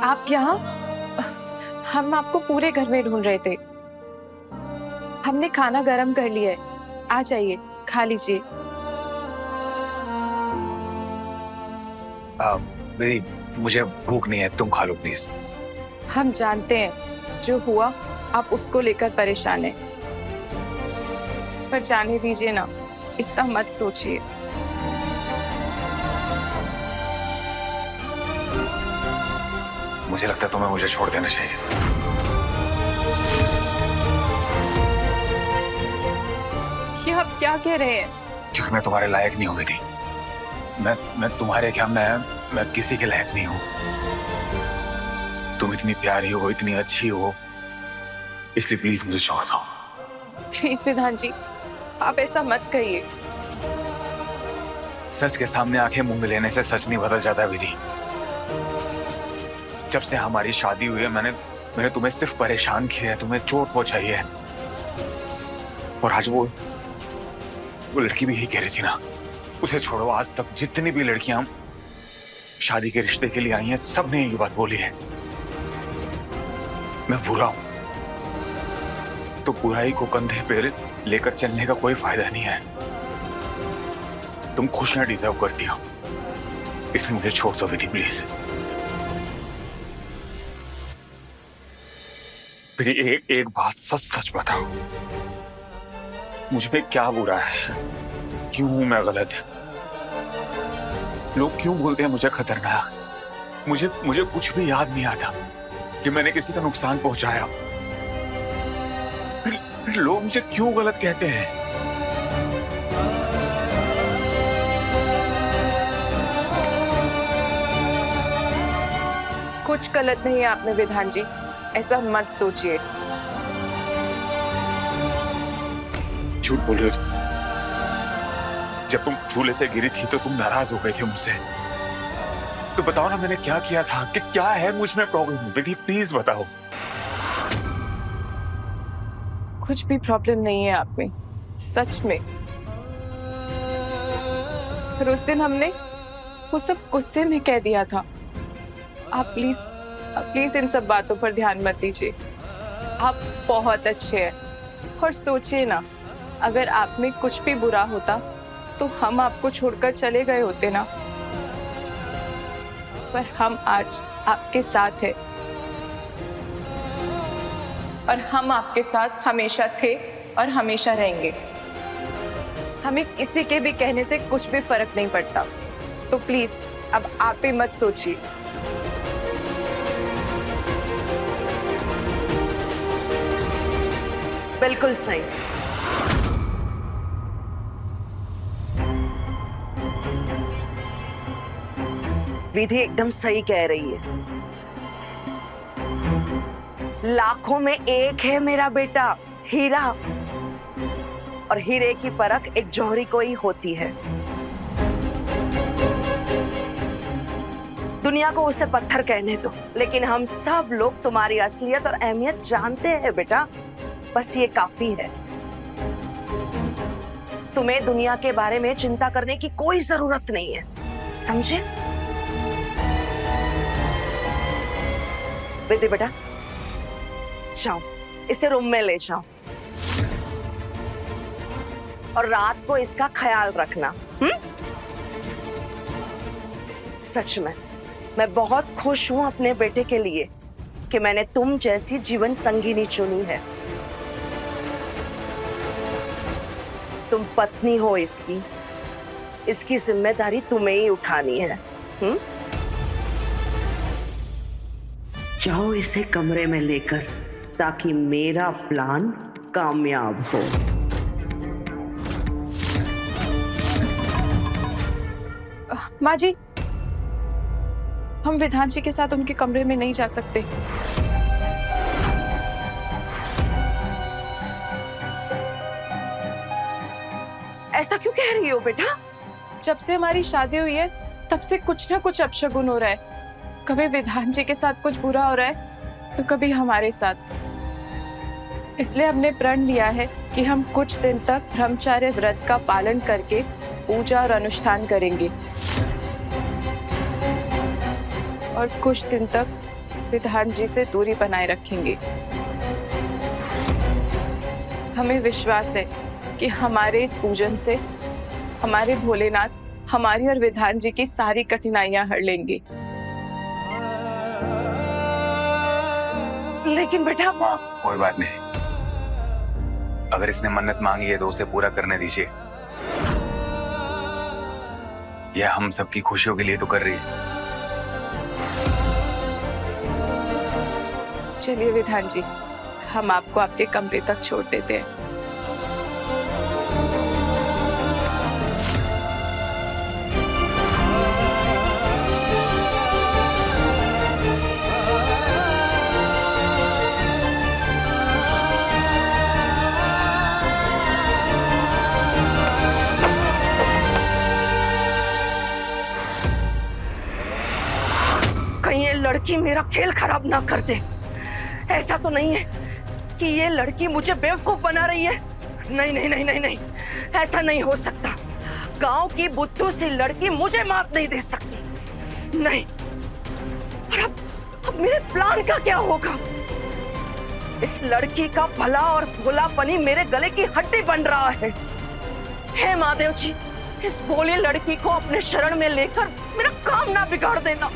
आप यहाँ? हम आपको पूरे घर में ढूंढ रहे थे। हमने खाना गरम कर लिया है, आ जाइए खा लीजिए। मेरी मुझे भूख नहीं है, तुम खा लो प्लीज। हम जानते हैं जो हुआ आप उसको लेकर परेशान हैं, पर जाने दीजिए ना, इतना मत सोचिए। मुझे लगता है तुम्हें मुझे छोड़ देना चाहिए। ये आप क्या कह रहे हैं? क्योंकि मैं तुम्हारे लायक नहीं हुई थी। मैं तुम्हारे क्या, मैं किसी के लायक नहीं हूँ। तुम इतनी प्यारी हो, इतनी अच्छी हो, इसलिए प्लीज मुझे छोड़ दो। प्लीज विधान जी, आप ऐसा मत कहिए। सच के सामने आंखें मूंद लेने से सच नहीं बदल जाता विधि। जब से हमारी शादी हुई है मैंने तुम्हें सिर्फ परेशान किया है, तुम्हें चोट पहुंचाई है। और आज वो लड़की भी यही कह रही थी ना, उसे छोड़ो। आज तक जितनी भी लड़कियां शादी के रिश्ते के लिए आई हैं, सब ने यही बात बोली है, मैं बुरा हूं। तो बुराई को कंधे पे लेकर चलने का कोई फायदा नहीं है। तुम खुशियां डिजर्व करती हो, इसलिए मुझे छोड़ दो विधि प्लीज। विधि एक बात सच सच बताओ, मुझ में क्या बुरा है? क्यों हूं मैं गलत? लोग क्यों बोलते हैं मुझे खतरनाक? मुझे कुछ भी याद नहीं आता कि मैंने किसी का नुकसान पहुंचाया। फिर लोग मुझे क्यों गलत कहते हैं? कुछ गलत नहीं है आप में विधान जी, ऐसा मत सोचिए। झूठ बोल रहे हो। जब तुम झूले से गिरी थी तो तुम नाराज हो गए थे मुझसे। तो बताओ ना मैंने क्या किया था, कि क्या है मुझ में प्रॉब्लम? विधि प्लीज बताओ। कुछ भी प्रॉब्लम नहीं है आप में, सच में। पर उस दिन हमने वो सब गुस्से में कह दिया था। आप प्लीज इन सब बातों पर ध्यान मत दीजिए। आप बहुत अच्छे हैं। और सोचिए ना, अगर आप में कुछ भी बुरा होता तो हम आपको छोड़कर चले गए होते ना। पर हम आज आपके साथ हैं, और हम आपके साथ हमेशा थे और हमेशा रहेंगे। हमें किसी के भी कहने से कुछ भी फर्क नहीं पड़ता। तो प्लीज अब आप ही मत सोचिए। बिल्कुल सही। विधि एकदम सही कह रही है। लाखों में एक है मेरा बेटा हीरा, और हीरे की परख एक जौहरी को ही होती है। दुनिया को उसे पत्थर कहने दो, लेकिन हम सब लोग तुम्हारी असलियत और अहमियत जानते हैं बेटा। बस ये काफी है। तुम्हें दुनिया के बारे में चिंता करने की कोई जरूरत नहीं है, समझे? विधि बेटा, जाओ इसे रूम में ले जाओ, और रात को इसका ख्याल रखना। सच में मैं बहुत खुश हूं अपने बेटे के लिए कि मैंने तुम जैसी जीवन संगिनी चुनी है। तुम पत्नी हो इसकी जिम्मेदारी तुम्हें ही उठानी है। जाओ इसे कमरे में लेकर, ताकि मेरा प्लान कामयाब हो। माँ जी, हम विधान जी के साथ उनके कमरे में नहीं जा सकते। ऐसा क्यों कह रही हो बेटा? जब से हमारी शादी हुई है तब से कुछ ना कुछ अपशगुन हो रहा है। कभी विधान जी के साथ कुछ बुरा हो रहा है तो कभी हमारे साथ। इसलिए हमने प्रण लिया है कि हम कुछ दिन तक ब्रह्मचर्य व्रत का पालन करके पूजा और अनुष्ठान करेंगे, और कुछ दिन तक विधान जी से दूरी बनाए रखेंगे। हमें विश्वास है कि हमारे इस पूजन से हमारे भोलेनाथ हमारी और विधान जी की सारी कठिनाइयां हर लेंगे। लेकिन बेटा कोई बात नहीं, अगर इसने मन्नत मांगी है तो उसे पूरा करने दीजिए। यह हम सबकी खुशियों के लिए तो कर रही है। चलिए विधान जी, हम आपको आपके कमरे तक छोड़ देते हैं। कहीं ये लड़की मेरा खेल खराब ना कर दे। ऐसा तो नहीं है कि ये लड़की मुझे बेवकूफ बना रही है। नहीं नहीं नहीं नहीं नहीं, ऐसा नहीं हो सकता। गांव की बुद्धू सी लड़की मुझे मात नहीं दे सकती। नहीं। और अब मेरे प्लान का क्या होगा? इस लड़की का भला और भोलापनी मेरे गले की हड्डी बन रहा है। हे महादेव जी, इस भोली लड़की को अपने शरण में लेकर मेरा काम ना बिगाड़ देना।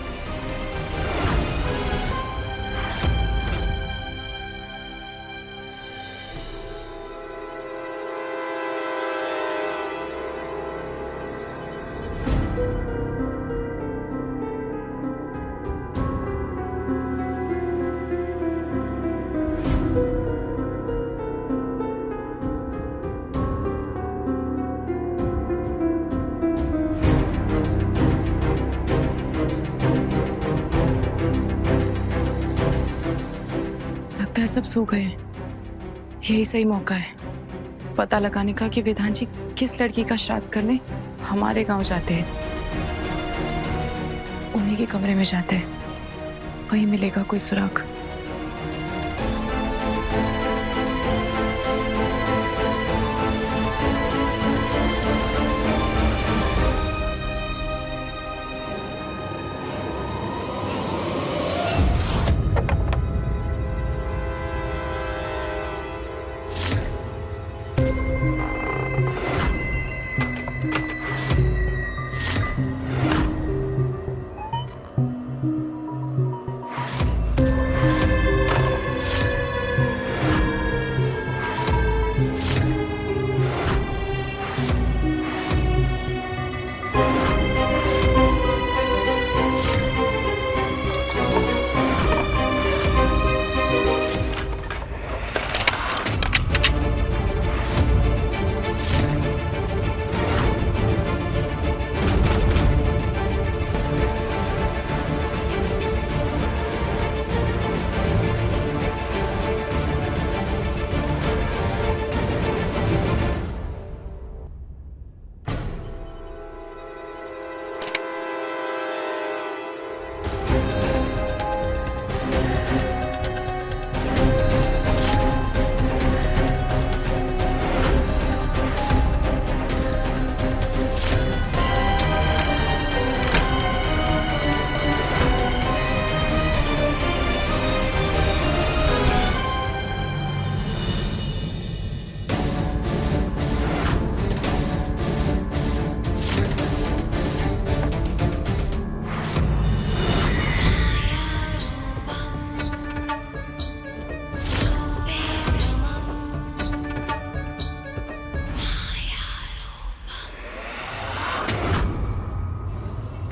सब सो गए। यही सही मौका है पता लगाने का कि विधान जी किस लड़की का श्राद्ध करने हमारे गांव जाते हैं। उन्हीं के कमरे में जाते हैं, वहीं मिलेगा कोई सुराग।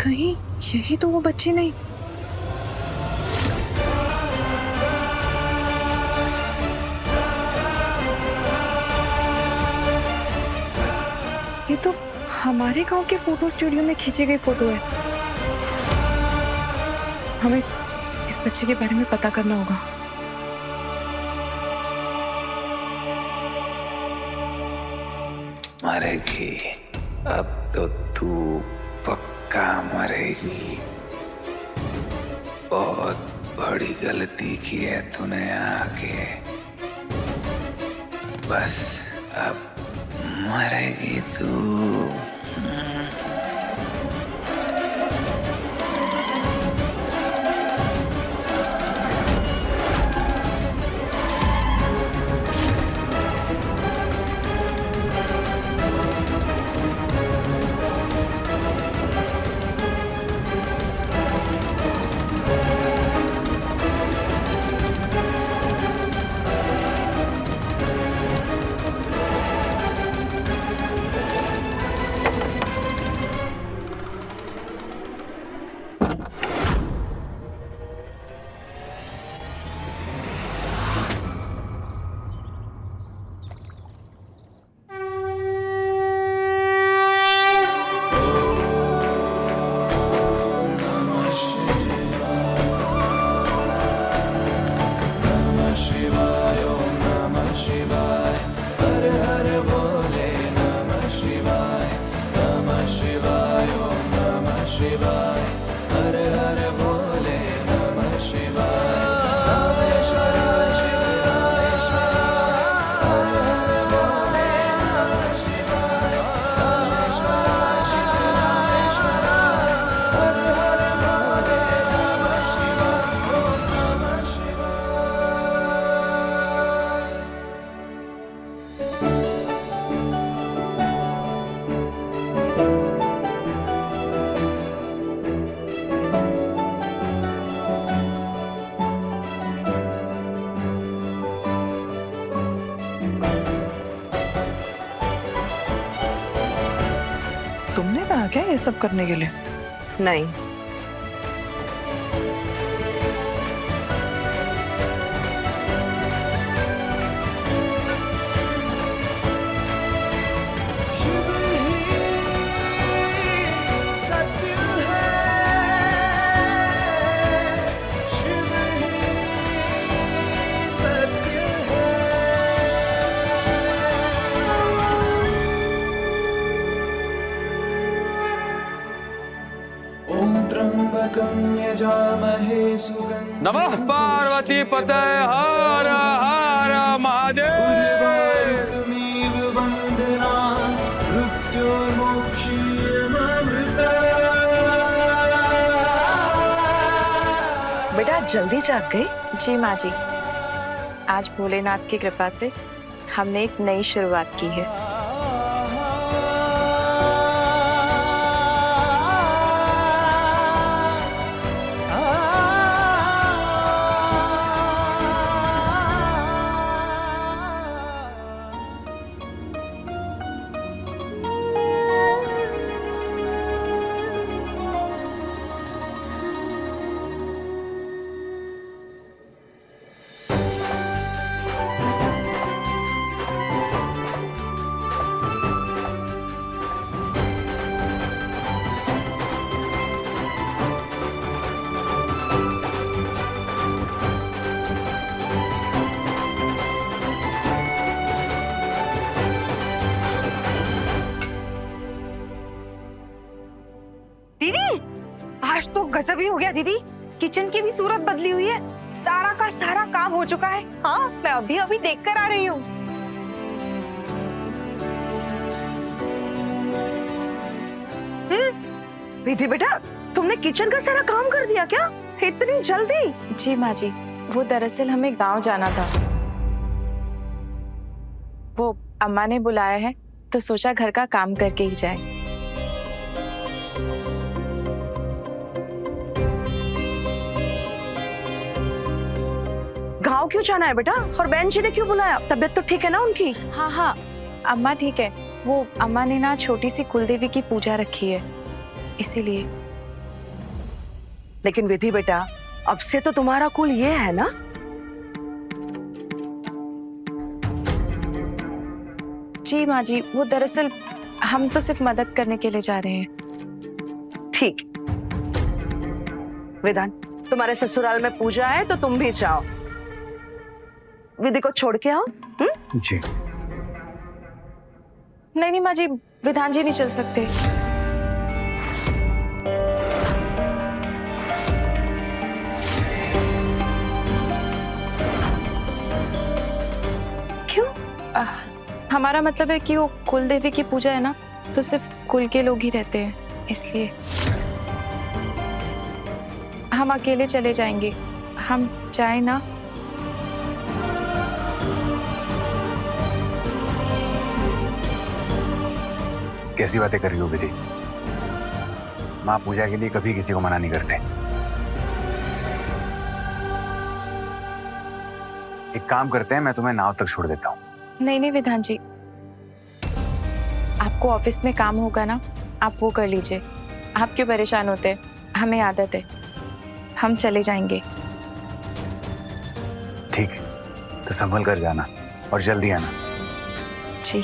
कहीं यही तो वो बच्ची नहीं। ये तो हमारे गांव के फोटो स्टूडियो में खींची गई फोटो है। हमें इस बच्चे के बारे में पता करना होगा। मरेगी, अब तो तू पक्का मरेगी। बहुत बड़ी गलती की है तूने आके, बस अब मरेगी तू। क्या ये सब करने के लिए? नहीं, नमः पार्वती पतये हर हर महादेव। बेटा जल्दी जाग गई। जी माँ जी, आज भोलेनाथ की कृपा से हमने एक नई शुरुआत की है। आज तो गजब ही हो गया दीदी। किचन की भी सूरत बदली हुई है, सारा का सारा काम हो चुका है। हाँ, मैं अभी अभी देख कर आ रही हूँ। विधि बेटा, तुमने किचन का सारा काम कर दिया क्या इतनी जल्दी? जी माँ जी, वो दरअसल हमें गांव जाना था। वो अम्मा ने बुलाया है तो सोचा घर का काम करके ही जाए। गाँव क्यों जाना है बेटा? और बहन जी ने क्यों बुलाया? तबीयत तो ठीक है ना उनकी? हाँ हाँ, अम्मा ठीक है। वो अम्मा ने ना छोटी सी कुलदेवी की पूजा रखी है, इसीलिए। लेकिन विधि बेटा, अब से तो तुम्हारा कुल ये है ना? जी माँ जी, वो दरअसल हम तो सिर्फ मदद करने के लिए जा रहे हैं। ठीक। विधान, तुम्हारे ससुराल में पूजा है तो तुम भी जाओ। विधि को छोड़ के आओ। जी। नहीं नहीं माँ जी, विधान जी नहीं चल सकते। क्यों? हमारा मतलब है कि वो कुल देवी की पूजा है ना, तो सिर्फ कुल के लोग ही रहते हैं, इसलिए हम अकेले चले जाएंगे। हम जाए ना? कैसी बातें कर रही हो विधि? माँ पूजा के लिए कभी किसी को मना नहीं करते। एक काम करते हैं, मैं तुम्हें नाव तक छोड़ देता हूँ। नहीं नहीं विधान जी, आपको ऑफिस में काम होगा ना, आप वो कर लीजिए। आप क्यों परेशान होते हैं? हमें आदत है, हम चले जाएंगे। ठीक है, तो संभल कर जाना और जल्दी आना। जी।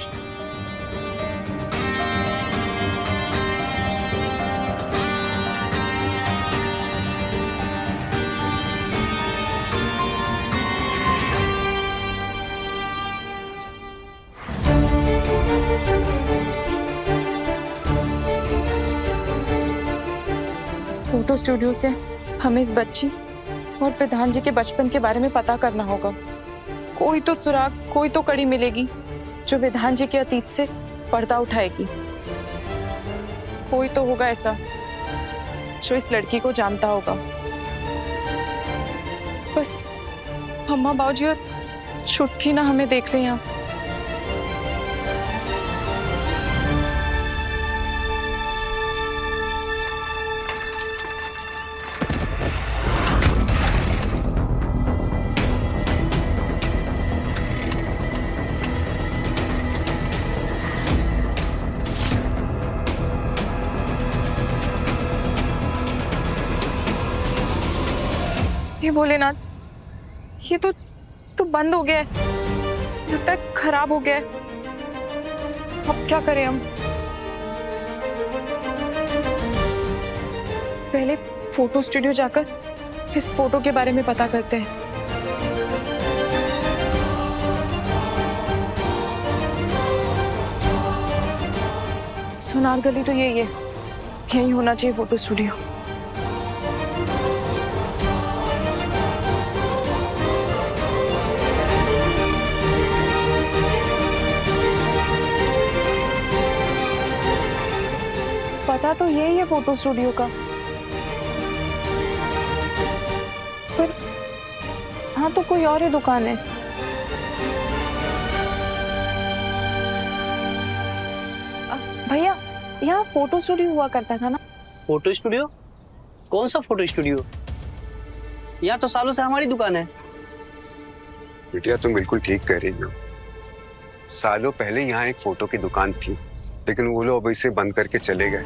फोटो स्टूडियो से हमें इस बच्ची और विधान जी के बचपन के बारे में पता करना होगा। कोई तो सुराग, कोई तो कड़ी मिलेगी जो विधान जी के अतीत से पर्दा उठाएगी। कोई तो होगा ऐसा जो इस लड़की को जानता होगा। बस अम्मा बाबूजी और छुटकी ना हमें देख लें यहाँ। हे भोलेनाथ, ये तो बंद हो गया है, लगता है खराब हो गया है। अब क्या करें हम? पहले फोटो स्टूडियो जाकर इस फोटो के बारे में पता करते हैं। सोनार गली तो यही है, यही होना चाहिए फोटो स्टूडियो। पता तो यही है फोटो स्टूडियो का, पर हाँ तो कोई और ही दुकान है। भैया, यहाँ फोटो स्टूडियो हुआ करता था ना? Photo studio? कौन सा फोटो स्टूडियो? यहाँ तो सालों से हमारी दुकान है। बिटिया तुम बिल्कुल ठीक कह रही हो। सालों पहले यहाँ एक फोटो की दुकान थी, लेकिन वो लोग अब इसे बंद करके चले गए।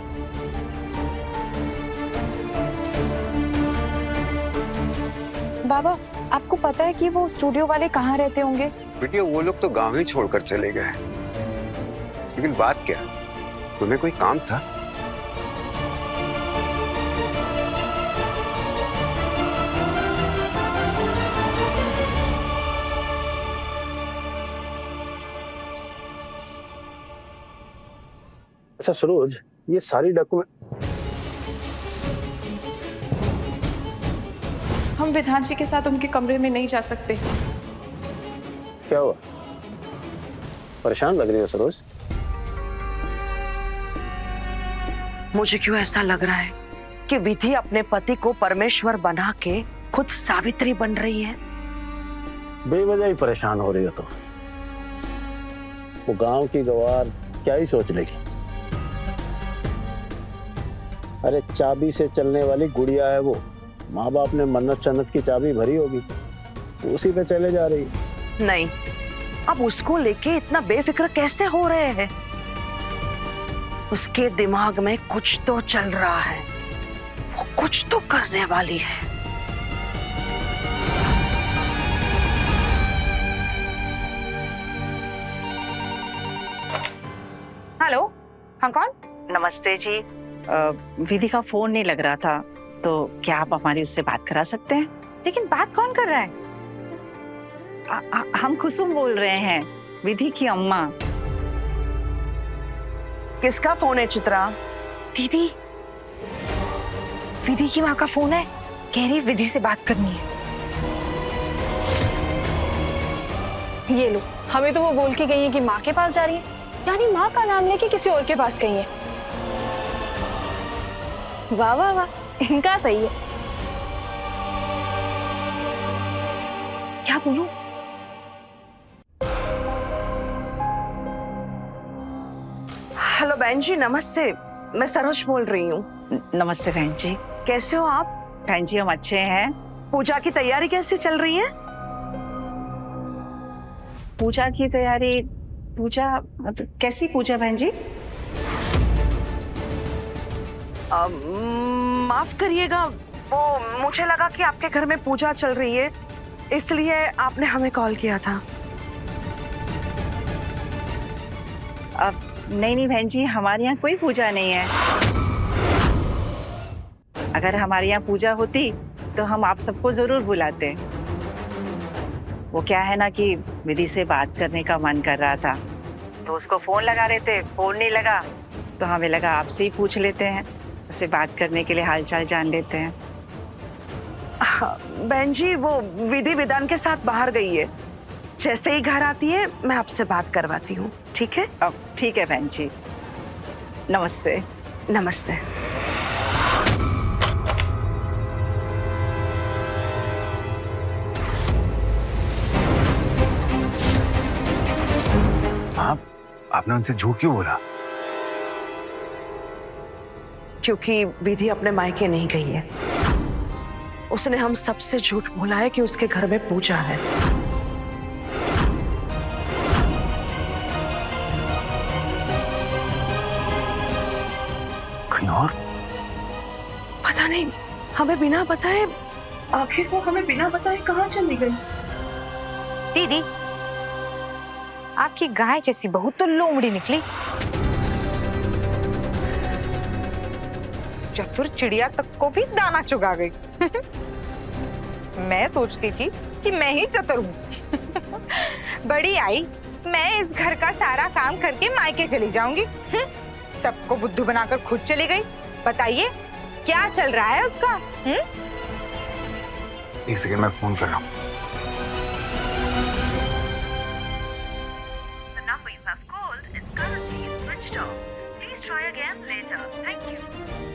बाबा, आपको पता है कि वो स्टूडियो वाले कहाँ रहते होंगे? बिटिया वो लोग तो गांव ही छोड़कर चले गए, लेकिन बात क्या, तुम्हें कोई काम था? अच्छा सरोज, ये सारी डॉक्यूमेंट हम विधान जी के साथ उनके कमरे में नहीं जा सकते। क्या हुआ? परेशान लग रही हो सरोज? मुझे क्यों ऐसा लग रहा है कि विधि अपने पति को परमेश्वर बना के खुद सावित्री बन रही है। बेवजह ही परेशान हो रही हो तुम। वो गांव की गवार क्या ही सोच लेगी। अरे चाबी से चलने वाली गुड़िया है वो, माँ बाप ने मन्नत चन्नत की चाबी भरी होगी, तो उसी पे चले जा रही। नहीं, अब उसको लेके इतना बेफिक्र कैसे हो रहे हैं? उसके दिमाग में कुछ तो चल रहा है, वो कुछ तो करने वाली है। हेलो, हाँ कौन? नमस्ते जी। विधि का फोन नहीं लग रहा था, तो क्या आप हमारी उससे बात करा सकते हैं? लेकिन बात कौन कर रहा है? हम कुसुम बोल रहे हैं, विधि की अम्मा। किसका फोन है चित्रा? दीदी, विधि की माँ का फोन है, कह रही विधि से बात करनी है। ये लो, हमें तो वो बोल के गई है कि माँ के पास जा रही है, यानी माँ का नाम लेके किसी और के पास गई है। वाह वाह वाह, इनका सही है। क्या बोलूं? हेलो बहन जी, नमस्ते। मैं सरोज बोल रही हूँ। नमस्ते बहन जी। कैसे हो आप? बहन जी हम अच्छे हैं। पूजा की तैयारी कैसे चल रही है? पूजा की तैयारी? पूजा मतलब कैसी पूजा बहन जी? माफ करिएगा, वो मुझे लगा कि आपके घर में पूजा चल रही है, इसलिए आपने हमें कॉल किया था। अब नहीं बहन जी, हमारे यहाँ कोई पूजा नहीं है। अगर हमारे यहाँ पूजा होती तो हम आप सबको जरूर बुलाते। वो क्या है ना कि विधि से बात करने का मन कर रहा था, तो उसको फोन लगा रहे थे, फोन नहीं लगा तो हमें लगा आपसे ही पूछ लेते हैं, उससे बात करने के लिए हालचाल जान लेते हैं। बहन जी, वो विधि विधान के साथ बाहर गई है, जैसे ही घर आती है मैं आपसे बात करवाती हूँ, ठीक है? अब ठीक है बहन जी, नमस्ते। नमस्ते। आपने उनसे झूठ क्यों बोला? क्योंकि विधि अपने मायके नहीं गई है। उसने हम सबसे झूठ बोला है कि उसके घर में पूजा है। कहीं और? पता नहीं, हमें बिना बताए आखिर वो हमें बिना बताए कहाँ चली गई? दीदी, आपकी गाय जैसी बहू तो लोमड़ी निकली। चतुर चिड़िया तक को भी दाना चुगा गई। मैं सोचती थी कि मैं ही चतुर हूँ। बड़ी आई, मैं इस घर का सारा काम करके मायके चली जाऊंगी। सबको बुद्धू बनाकर खुद चली गई। बताइए क्या चल रहा है उसका? एक सेकंड, मैं फोन कर रहा हूँ।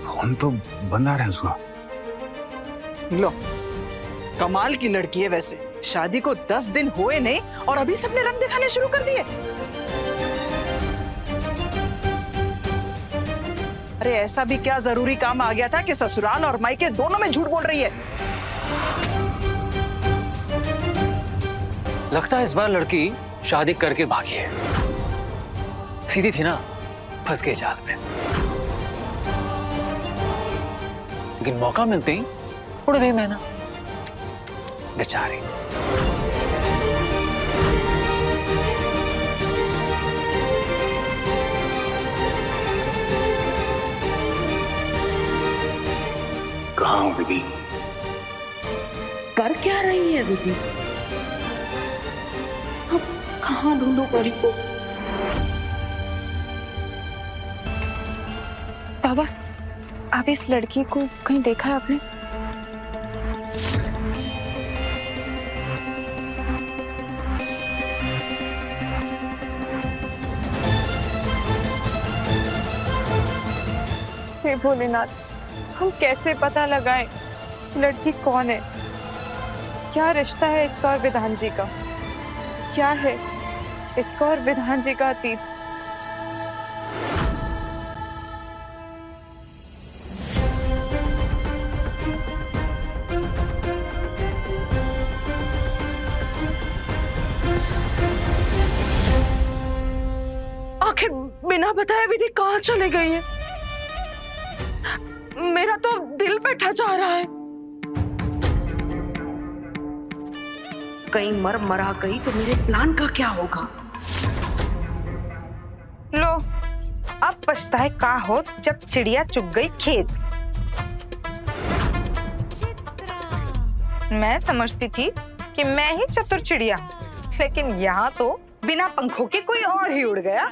फोन तो बंद आ रहा है उसका। लो, कमाल की लड़की है वैसे। शादी को 10 दिन हुए नहीं और अभी सबने रंग दिखाने शुरू कर दिए। अरे ऐसा भी क्या जरूरी काम आ गया था कि ससुराल और मायके दोनों में झूठ बोल रही है? लगता है इस बार लड़की शादी करके भागी है। सीधी थी ना, फंस गई जाल में। लेकिन मौका मिलते ही उड़ गई मैना, बेचारी। कहाँ हो विधि? कर क्या रही है विधि? अब कहाँ ढूंढूं परी को? बाबा, आप इस लड़की को कहीं देखा है आपने? हे भोलेनाथ, हम कैसे पता लगाएं लड़की कौन है? क्या रिश्ता है इसका और विधान जी का? क्या है इसका और विधान जी का अतीत? आखिर बिना बताए विधि कहाँ चले गई है? मेरा तो दिल बैठा जा रहा है। कहीं मर मरा गई तो मेरे प्लान का क्या होगा? लो, अब पछताए का हो जब चिड़िया चुग गई खेत। मैं समझती थी कि मैं ही चतुर चिड़िया, लेकिन यहाँ तो बिना पंखों के कोई और ही उड़ गया।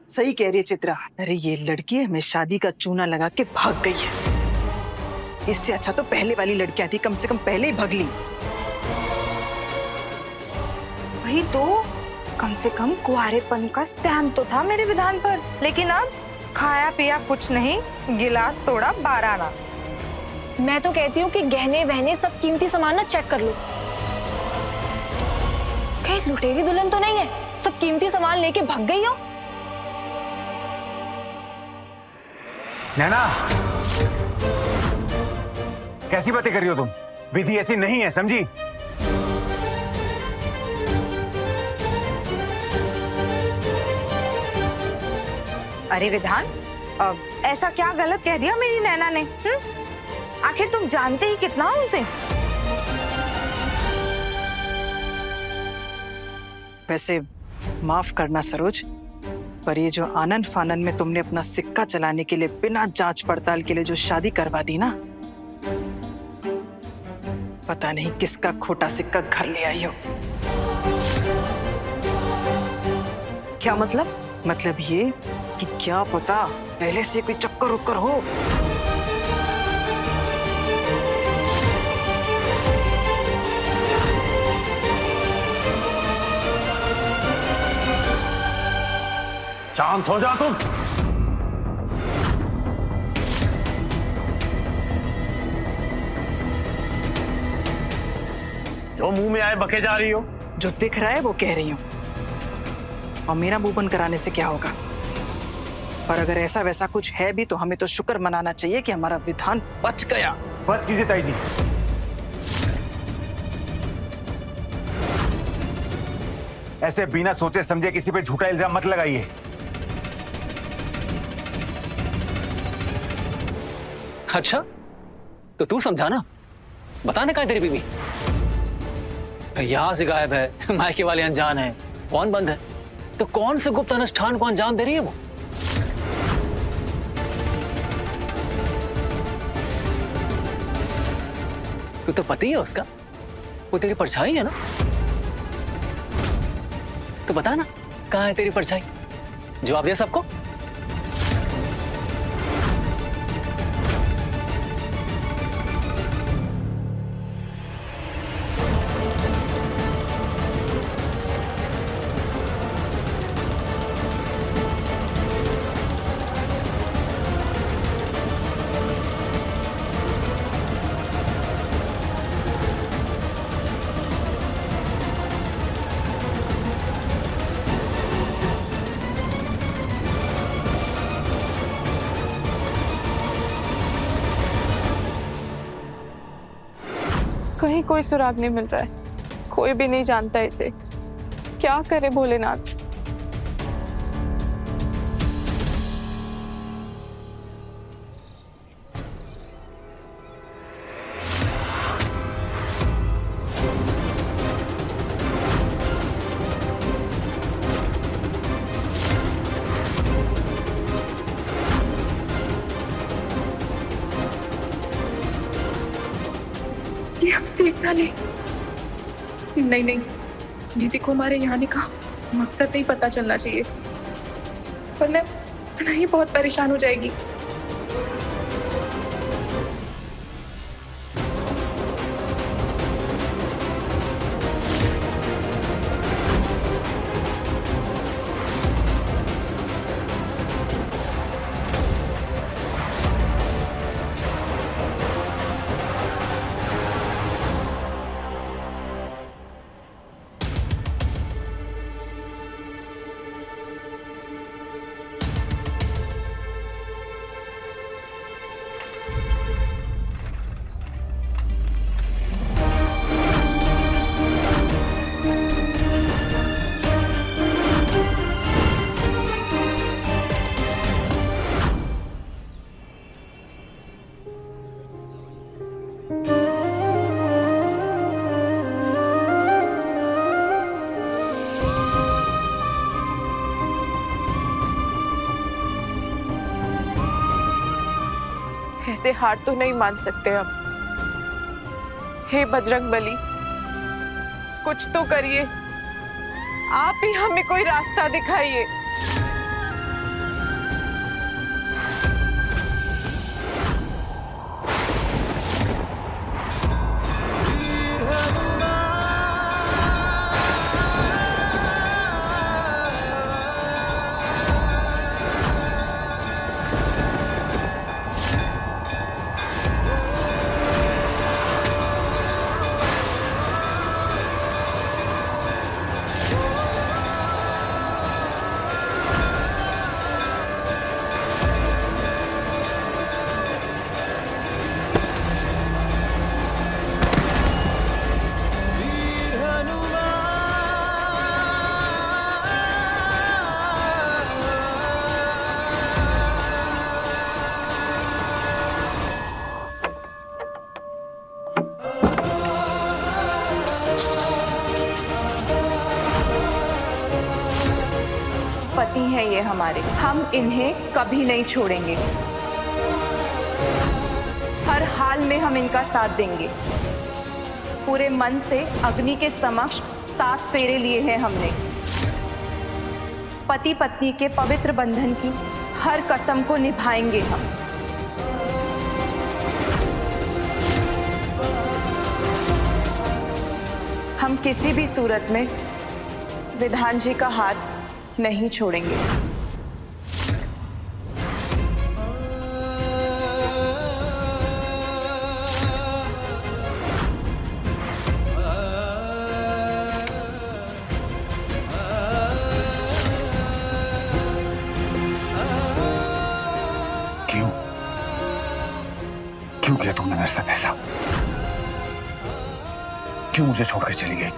सही कह रही है चित्रा। अरे ये लड़की हमें शादी का चूना लगा के भाग गई है। इससे अच्छा तो पहले वाली लड़कियां थी, कम से कम पहले ही भाग ली। वही तो, कम से कम कुंवारेपन का स्टैम्प तो था मेरे विधान पर। लेकिन अब खाया पिया कुछ नहीं, गिलास तोड़ा 12 आना। मैं तो कहती हूँ कि गहने वहने सब कीमती सामान ना चेक कर लो। कहीं लुटेरी दुल्हन तो नहीं है, सब कीमती सामान लेके भाग गई हो। नैना, कैसी बातें कर रही हो तुम? विधि ऐसी नहीं है, समझी? अरे विधान, ऐसा क्या गलत कह दिया मेरी नैना ने? आखिर तुम जानते ही कितना हो उसे। वैसे माफ करना सरोज, पर ये जो आनंद फानन में तुमने अपना सिक्का चलाने के लिए बिना जांच पड़ताल के लिए जो शादी करवा दी ना, पता नहीं किसका खोटा सिक्का घर ले आई हो। क्या मतलब? मतलब ये कि क्या पता पहले से कोई चक्कर उक्कर हो। शांत हो जा तुम। जो मुंह में आए बके जा रही हो। जो दिख रहा है वो कह रही हूँ, और मेरा मुंह बंद कराने से क्या होगा? पर अगर ऐसा वैसा कुछ है भी तो हमें तो शुक्र मनाना चाहिए कि हमारा विधान बच गया। बस कीजिए ताई जी। ऐसे बिना सोचे समझे किसी पे झूठा इल्जाम मत लगाइए। अच्छा, तो तू समझा ना। बता ना कहाँ है तेरी बीवी? यहां से गायब है, मायके वाले अनजान है, फोन बंद है, तो कौन से गुप्त अनुष्ठान को अंजाम दे रही है वो? तू तो पति है उसका, वो तेरी परछाई है ना? तो बता ना कहाँ है तेरी परछाई? जवाब दे सबको। कहीं कोई सुराग नहीं मिल रहा है, कोई भी नहीं जानता इसे। क्या करे भोलेनाथ। ये हम देखना नहीं नहीं, निधि को हमारे यहाँ आने का मकसद नहीं पता चलना चाहिए, वरना ये बहुत परेशान हो जाएगी। ऐसे हार तो नहीं मान सकते हम। हे बजरंग बली, कुछ तो करिए, आप ही हमें कोई रास्ता दिखाइए। पति हैं ये हमारे, हम इन्हें कभी नहीं छोड़ेंगे। हर हाल में हम इनका साथ देंगे। पूरे मन से अग्नि के समक्ष 7 फेरे लिए हैं हमने। पति पत्नी के पवित्र बंधन की हर कसम को निभाएंगे हम। हम किसी भी सूरत में विधान जी का हाथ नहीं छोड़ेंगे। क्यों किया तुमने मेरे साथ ऐसा? क्यों मुझे छोड़कर चली गई?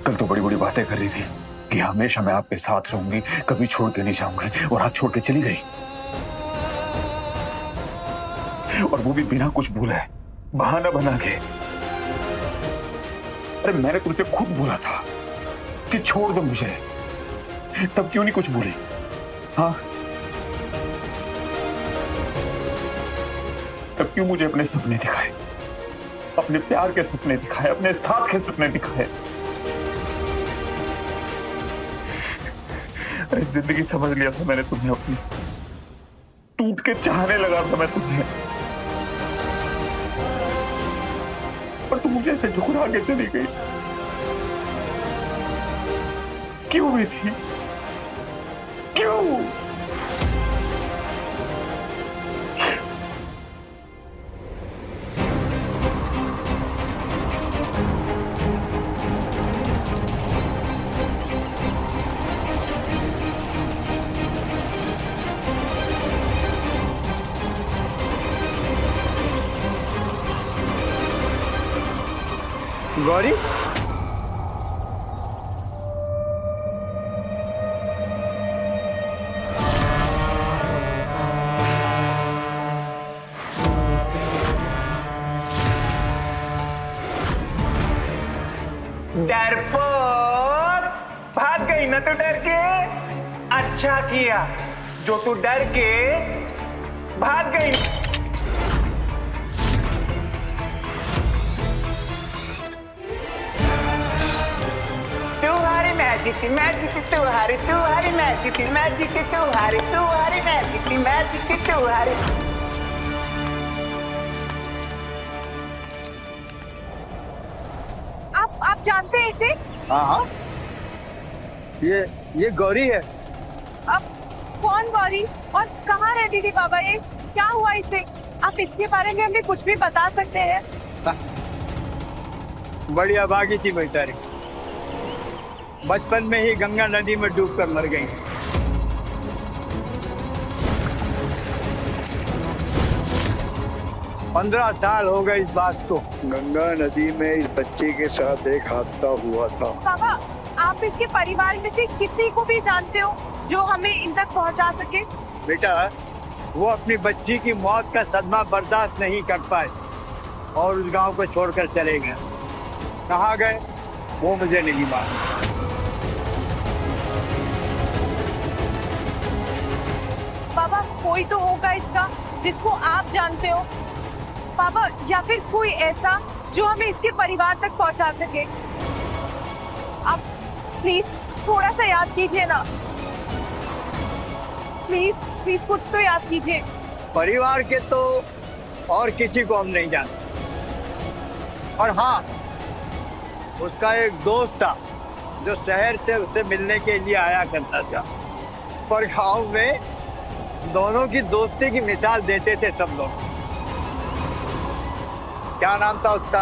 कल तो बड़ी बड़ी बातें कर रही थी कि हमेशा मैं आपके साथ रहूंगी, कभी छोड़ के नहीं जाऊंगी, और आज छोड़ के चली गई, और वो भी बिना कुछ भूले। बहाना बना के। अरे मैंने तुमसे खुद बोला था कि छोड़ दो मुझे, तब क्यों नहीं कुछ बोली? हाँ, तब क्यों मुझे अपने सपने दिखाए, अपने प्यार के सपने दिखाए, अपने साथ के सपने दिखाए? अरे जिंदगी समझ लिया था मैंने तुम्हें अपनी, टूट के चाहने लगा था मैं तुम्हें, पर तुम मुझे ऐसे ठुकरा के चली गई। क्यों हुई थी? क्यों? गौरी, डरपोक, भाग गई ना तू डर के? अच्छा किया जो तू डर के भाग गई। तुम्हारी मैं जीती, तुम्हारी मैं जीती, तुम्हारी मैं जीती, तुम्हारी। आप जानते हैं इसे? हाँ हाँ, ये गौरी है। अब कौन गौरी और कहाँ रहती थी बाबा? ये क्या हुआ इसे? आप इसके बारे में हमें कुछ भी बता सकते हैं? बढ़िया भागी थी बेचारी, बचपन में ही गंगा नदी में डूबकर मर गई। पंद्रह साल हो गए इस बात को। गंगा नदी में इस बच्चे के साथ एक हादसा हुआ था। बाबा, आप इसके परिवार में से किसी को भी जानते हो जो हमें इन तक पहुंचा सके? बेटा, वो अपनी बच्ची की मौत का सदमा बर्दाश्त नहीं कर पाए और उस गांव को छोड़कर चले गए। कहाँ गए वो मुझे नहीं मालूम। बाबा, कोई तो होगा इसका जिसको आप जानते हो बाबा, या फिर कोई ऐसा जो हमें इसके परिवार तक पहुंचा सके। आप प्लीज थोड़ा सा याद कीजिए ना, प्लीज प्लीज कुछ तो याद कीजिए। परिवार के तो और किसी को हम नहीं जानते, और हाँ, उसका एक दोस्त था जो शहर से उसे मिलने के लिए आया करता था, पर गांव में दोनों की दोस्ती की मिसाल देते थे सब लोग। क्या नाम था उसका?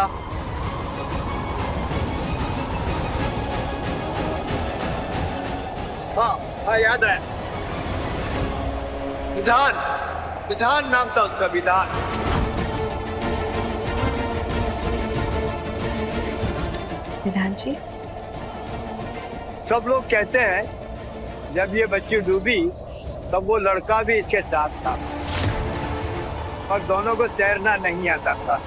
हाँ, याद है, विधान। विधान नाम था उसका, विधान। विधान जी, सब लोग कहते हैं जब ये बच्ची डूबी तब वो लड़का भी इसके साथ था, और दोनों को तैरना नहीं आता था,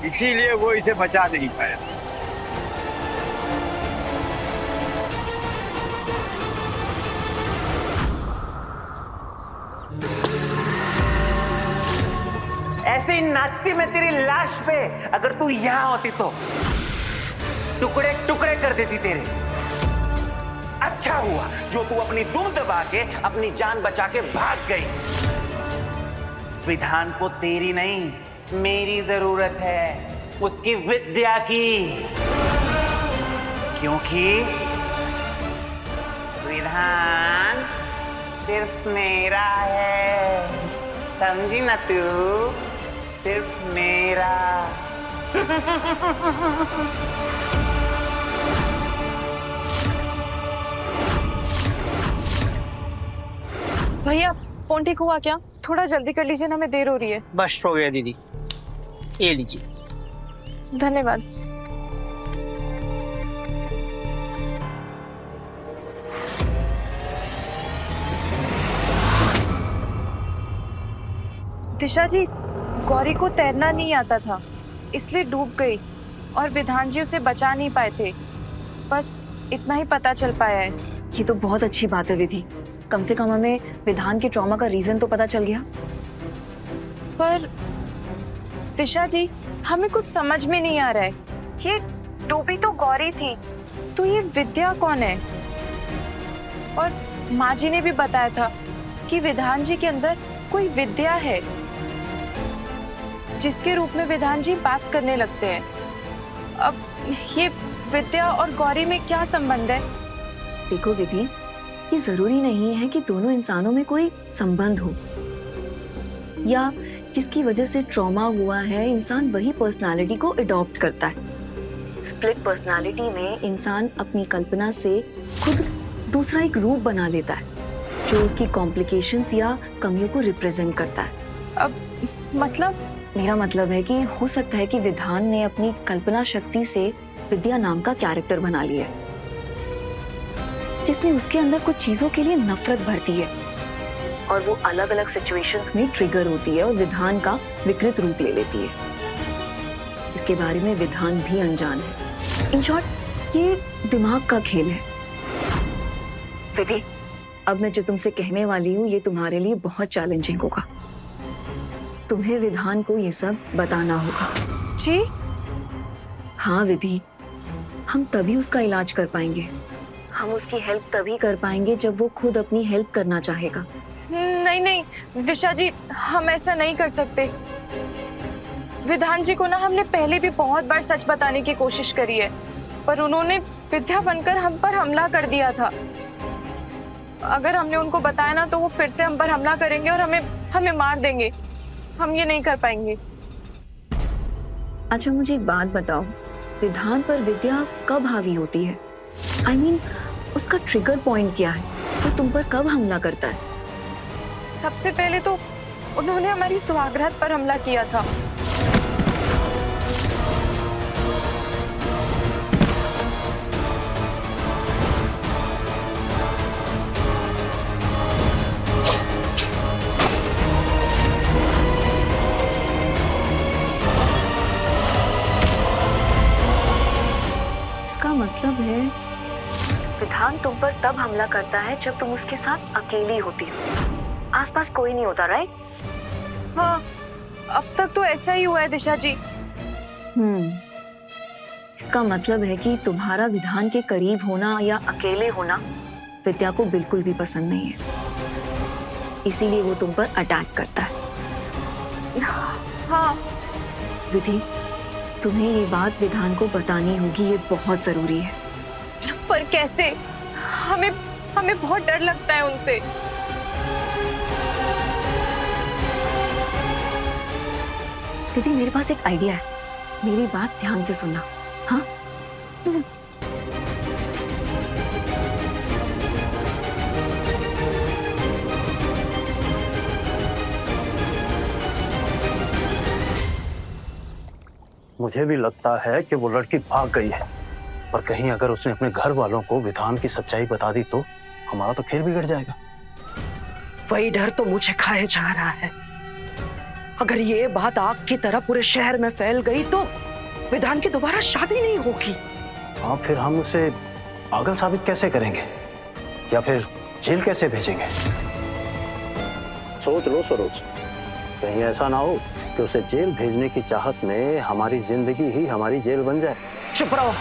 इसीलिए वो इसे बचा नहीं पाया। ऐसे ही नाचती मैं तेरी लाश पे, अगर तू यहाँ होती तो टुकड़े टुकड़े कर देती तेरे। अच्छा हुआ जो तू अपनी दुम दबा के अपनी जान बचा के भाग गई। विधान को तेरी नहीं, मेरी जरूरत है, उसकी विद्या की, क्योंकि विधान सिर्फ मेरा है, समझी ना तू? सिर्फ मेरा। भैया, फोन ठीक हुआ क्या? थोड़ा जल्दी कर लीजिए ना, हमें देर हो रही है। बस हो गया दीदी, ये लीजिए। धन्यवाद। दिशा जी, गौरी को तैरना नहीं आता था, इसलिए डूब गई और विधान जी उसे बचा नहीं पाए थे। बस इतना ही पता चल पाया है। ये तो बहुत अच्छी बात है विधि, कम से कम हमें विधान के ट्रॉमा का रीजन तो पता चल गया। पर दिशा जी, हमें कुछ समझ में नहीं आ रहा है। ये डूबी तो गौरी थी, तो ये विद्या कौन है? और माँ जी ने भी बताया था कि विधान जी के अंदर कोई विद्या है जिसके रूप में विधान जी बात करने लगते हैं। अब ये विद्या और गौरी में क्या संबंध है? देखो विधि, ये जरूरी नहीं है कि दोनों इंसानों में कोई संबंध हो, या जिसकी वजह से ट्रॉमा हुआ है इंसान वही पर्सनालिटी को अडॉप्ट करता है। स्प्लिट पर्सनालिटी में इंसान अपनी कल्पना से खुद दूसरा एक रूप बना लेता है जो उसकी कॉम्प्लिकेशंस या कमियों को रिप्रेजेंट करता है। अब मतलब? मेरा मतलब है कि हो सकता है कि विधान ने अपनी कल्पना शक्ति से विद्या नाम का कैरेक्टर बना लिया है जिसने उसके अंदर कुछ चीजों के लिए नफरत भरती है और वो अलग अलग सिचुएशंस में ट्रिगर होती है और विधान का विकृत रूप ले लेती है, जिसके बारे में विधान भी अनजान है। इन शॉर्ट, ये दिमाग का खेल है। विधि, अब मैं जो तुमसे कहने वाली हूँ ये तुम्हारे लिए बहुत चैलेंजिंग होगा। तुम्हें विधान को ये सब बताना होगा। जी? हाँ विधि, हम तभी उसका इलाज कर पाएंगे। हम उसकी हेल्प तभी कर पाएंगे जब वो खुद अपनी हेल्प करना चाहेगा। नहीं नहीं दिशा जी, हम ऐसा नहीं कर सकते। विधान जी को ना हमने पहले भी बहुत बार सच बताने की कोशिश करी है, पर उन्होंने विद्या बनकर हम पर हमला कर दिया था। अगर हमने उनको बताया ना तो वो फिर से हम पर हमला करेंगे और हमें मार देंगे। हम ये नहीं कर पाएंगे। अच्छा मुझे एक बात बताओ, विधान पर विद्या कब हावी होती है? I mean, उसका ट्रिगर पॉइंट क्या है? वो तुम पर कब हमला करता है? सबसे पहले तो उन्होंने हमारी सुहागरात पर हमला किया था। इसका मतलब है विधान तुम पर तब हमला करता है जब तुम उसके साथ अकेली होती हो, आसपास कोई नहीं होता, राइट? हाँ, अब तक तो ऐसा ही हुआ है दिशा जी। इसका मतलब है कि तुम्हारा विधान के करीब होना या अकेले होना विद्या को बिल्कुल भी पसंद नहीं है, इसीलिए वो तुम पर अटैक करता है। हाँ विधि, तुम्हें ये बात विधान को बतानी होगी, ये बहुत जरूरी है। पर कैसे? हमें बहुत डर लगता है उनसे। दीदी, मेरे पास एक आइडिया है, मेरी बात ध्यान से सुनना। हाँ? मुझे भी लगता है कि वो लड़की भाग गई है, पर कहीं अगर उसने अपने घर वालों को विधान की सच्चाई बता दी तो हमारा तो खेल बिगड़ जाएगा। वही डर तो मुझे खाए जा रहा है। अगर ये बात आग की तरह पूरे शहर में फैल गई तो विधान की दोबारा शादी नहीं होगी। हाँ, फिर हम उसे पागल साबित कैसे करेंगे या फिर जेल कैसे भेजेंगे? सोच लो सरोज, कहीं ऐसा ना हो कि उसे जेल भेजने की चाहत में हमारी जिंदगी ही हमारी जेल बन जाए। चुप रहो।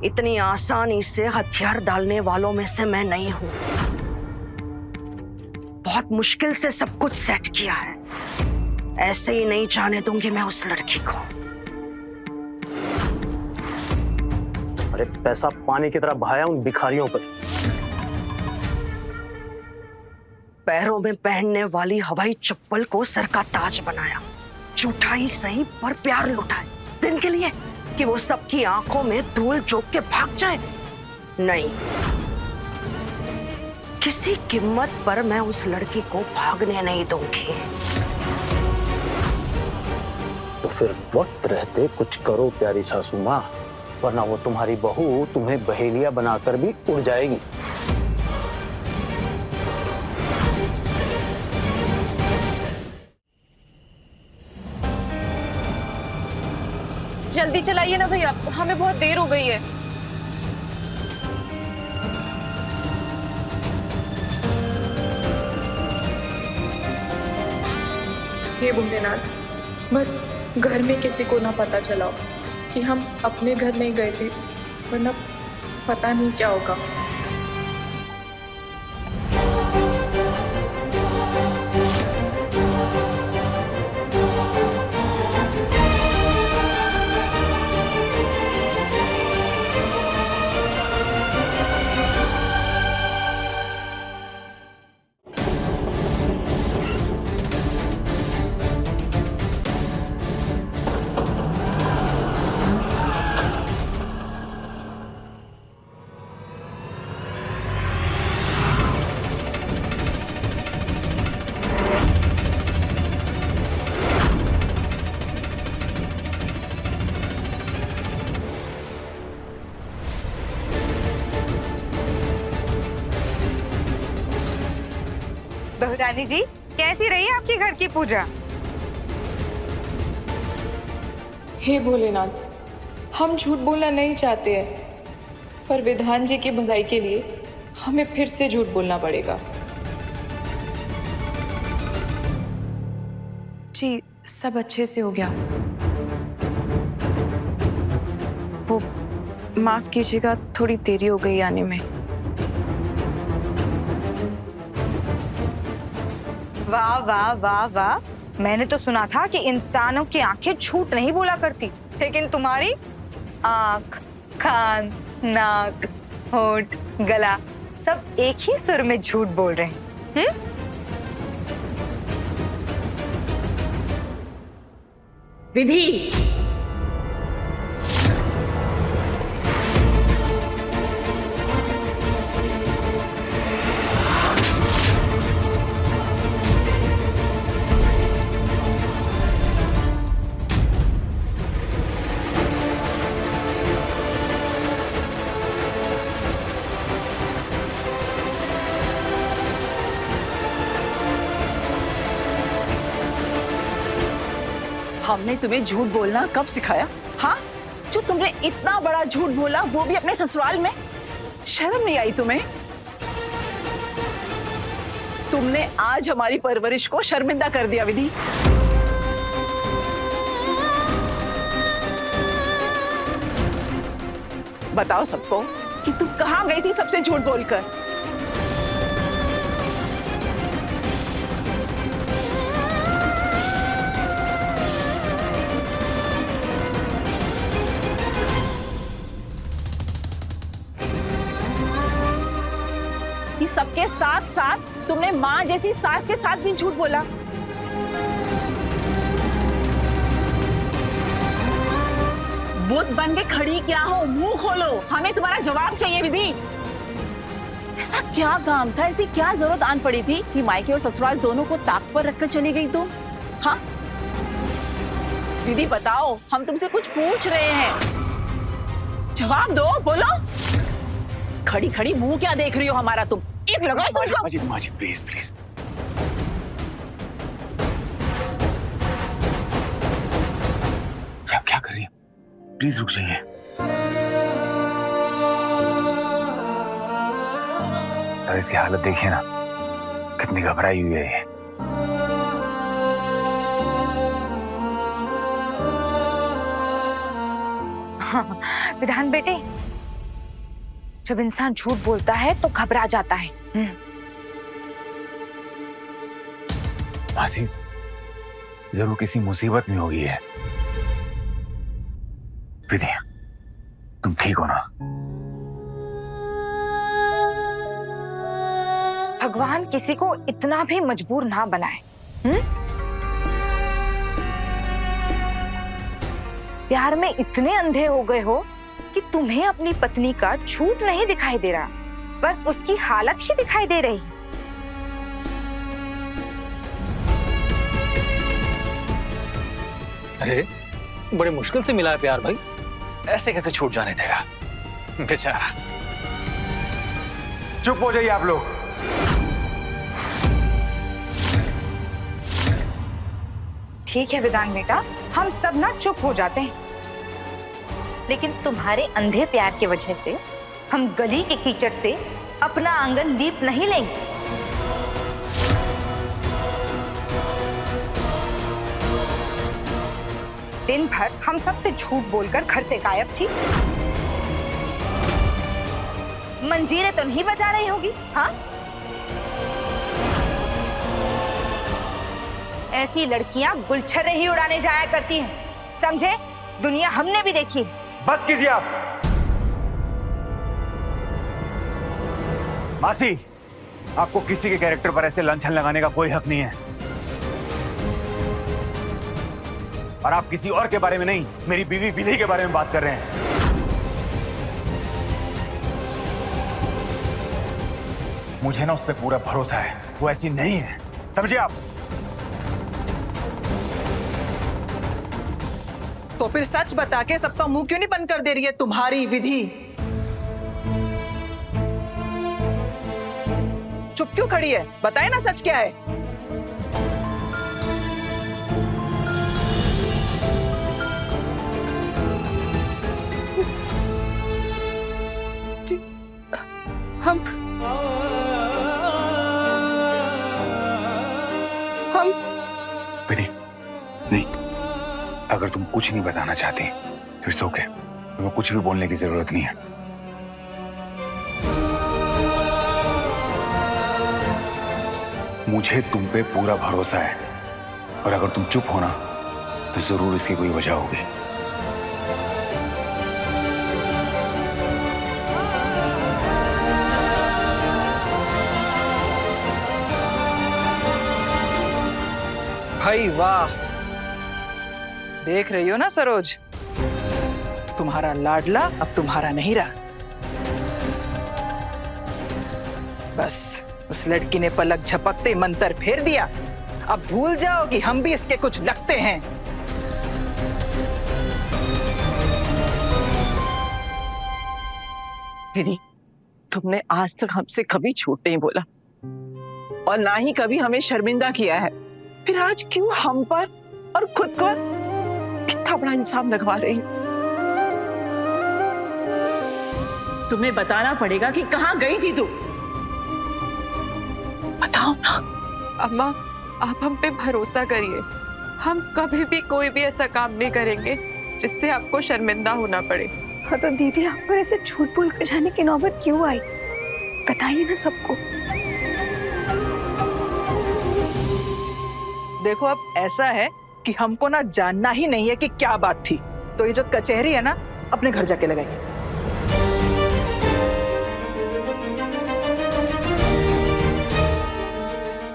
इतनी आसानी से हथियार डालने वालों में से मैं नहीं हूं। बहुत मुश्किल से सब कुछ सेट किया है। ऐसे ही नहीं जाने दूंगी मैं उस लड़की को। अरे पैसा पानी की तरह बहाया उन भिखारियों पर। पैरों में पहनने वाली हवाई चप्पल को सर का ताज बनाया। झूठा ही सही पर प्यार लुटाए इस दिन के लिए कि वो सबकी आंखों में धूल झोंक के भाग जाए। नहीं, किसी कीमत पर मैं उस लड़की को भागने नहीं दूंगी। तो फिर वक्त रहते कुछ करो प्यारी सासू माँ, वरना वो तुम्हारी बहू तुम्हें बहेलिया बनाकर भी उड़ जाएगी। जल्दी चलाइए ना भैया, हमें बहुत देर हो गई है। हे भोलेनाथ, बस घर में किसी को ना पता चला कि हम अपने घर नहीं गए थे, वरना पता नहीं क्या होगा। बहुरानी जी, कैसी रही आपके घर की पूजा? हे भोलेनाथ, हम झूठ बोलना नहीं चाहते हैं, पर विधान जी की भलाई के लिए हमें फिर से झूठ बोलना पड़ेगा। जी, सब अच्छे से हो गया। वो माफ कीजिएगा, थोड़ी देरी हो गई आने में। वाह वाह वाह वाह, मैंने तो सुना था कि इंसानों की आंखें झूठ नहीं बोला करती, लेकिन तुम्हारी आंख, कान, नाक, होंठ, गला सब एक ही सुर में झूठ बोल रहे हैं। विधि, हमने तुम्हें झूठ बोलना कब सिखाया? हाँ, जो तुमने इतना बड़ा झूठ बोला, वो भी अपने ससुराल में। शर्म नहीं आई तुम्हें? तुमने आज हमारी परवरिश को शर्मिंदा कर दिया विधि। बताओ सबको कि तुम कहाँ गई थी सबसे झूठ बोलकर? सबके साथ साथ तुमने माँ जैसी सास के साथ भी झूठ बोला। बुद्ध बन के खड़ी क्या हो? मुंह खोलो, हमें तुम्हारा जवाब चाहिए विधि। ऐसा क्या काम था, ऐसी क्या जरूरत आन पड़ी थी कि मायके और ससुराल दोनों को ताक पर रखकर चली गई तुम? हाँ विधि, बताओ, हम तुमसे कुछ पूछ रहे हैं, जवाब दो, बोलो। खड़ी खड़ी मुंह क्या देख रही हो हमारा तुम? एक लगाओ तुमको। माँ जी प्लीज प्लीज। आप क्या कर रही हैं? प्लीज रुक जाइए। यार इसकी हालत देखिए ना, कितनी घबराई हुई है ये। हाँ, विधान बेटे, जब इंसान झूठ बोलता है तो घबरा जाता है। मासी, जरूर किसी मुसीबत में होगी है। विधि, तुम ठीक हो ना? भगवान किसी को इतना भी मजबूर ना बनाए। प्यार में इतने अंधे हो गए हो कि तुम्हें अपनी पत्नी का झूठ नहीं दिखाई दे रहा, बस उसकी हालत ही दिखाई दे रही। अरे बड़े मुश्किल से मिला है प्यार भाई, ऐसे कैसे छूट जाने देगा बेचारा। चुप हो जाइए आप लोग। ठीक है विधान बेटा, हम सब ना चुप हो जाते हैं। लेकिन तुम्हारे अंधे प्यार की वजह से हम गली के कीचड़ से अपना आंगन लीप नहीं लेंगे। दिन भर हम सबसे झूठ बोलकर घर से गायब थी। मंजीरे तो नहीं बजा रही होगी, हाँ? ऐसी लड़कियां गुलछर्रे ही उड़ाने जाया करती हैं, समझे? दुनिया हमने भी देखी। बस कीजिए आप। मासी, आपको किसी के कैरेक्टर पर ऐसे लंछन लगाने का कोई हक नहीं है। और आप किसी और के बारे में नहीं, मेरी बीवी विधि के बारे में बात कर रहे हैं। मुझे ना उस पर पूरा भरोसा है, वो ऐसी नहीं है, समझे आप? तो फिर सच बता के सबका मुंह क्यों नहीं बंद कर दे रही है तुम्हारी विधि? चुप क्यों खड़ी है? बताए ना सच क्या है। हम विधि, नहीं, अगर तुम कुछ नहीं बताना चाहती तो इट्स ओके, तुम्हें कुछ भी बोलने की जरूरत नहीं है। मुझे तुम पे पूरा भरोसा है, और अगर तुम चुप हो ना तो जरूर इसकी कोई वजह होगी। भाई वाह, देख रही हो ना सरोज, तुम्हारा लाडला अब तुम्हारा नहीं रहा। बस उस लड़की ने पलक झपकते मंत्र फेर दिया। अब भूल जाओ कि हम भी इसके कुछ लगते हैं। विधि, तुमने आज तक हमसे कभी झूठ नहीं बोला और ना ही कभी हमें शर्मिंदा किया है, फिर आज क्यों हम पर और खुद पर कितना बड़ा इल्जाम लगवा रही हो? तुम्हें बताना पड़ेगा कि कहाँ गई थी तू। बताओ ना। अम्मा, आप हम पे भरोसा करिए, हम कभी भी कोई भी ऐसा काम नहीं करेंगे जिससे आपको शर्मिंदा होना पड़े। हाँ तो दीदी, आप पर ऐसे झूठ बोल कर जाने की नौबत क्यों आई? बताइए ना सबको। देखो, अब ऐसा है कि हमको ना जानना ही नहीं है कि क्या बात थी, तो ये जो कचहरी है ना, अपने घर जाके लगाइए।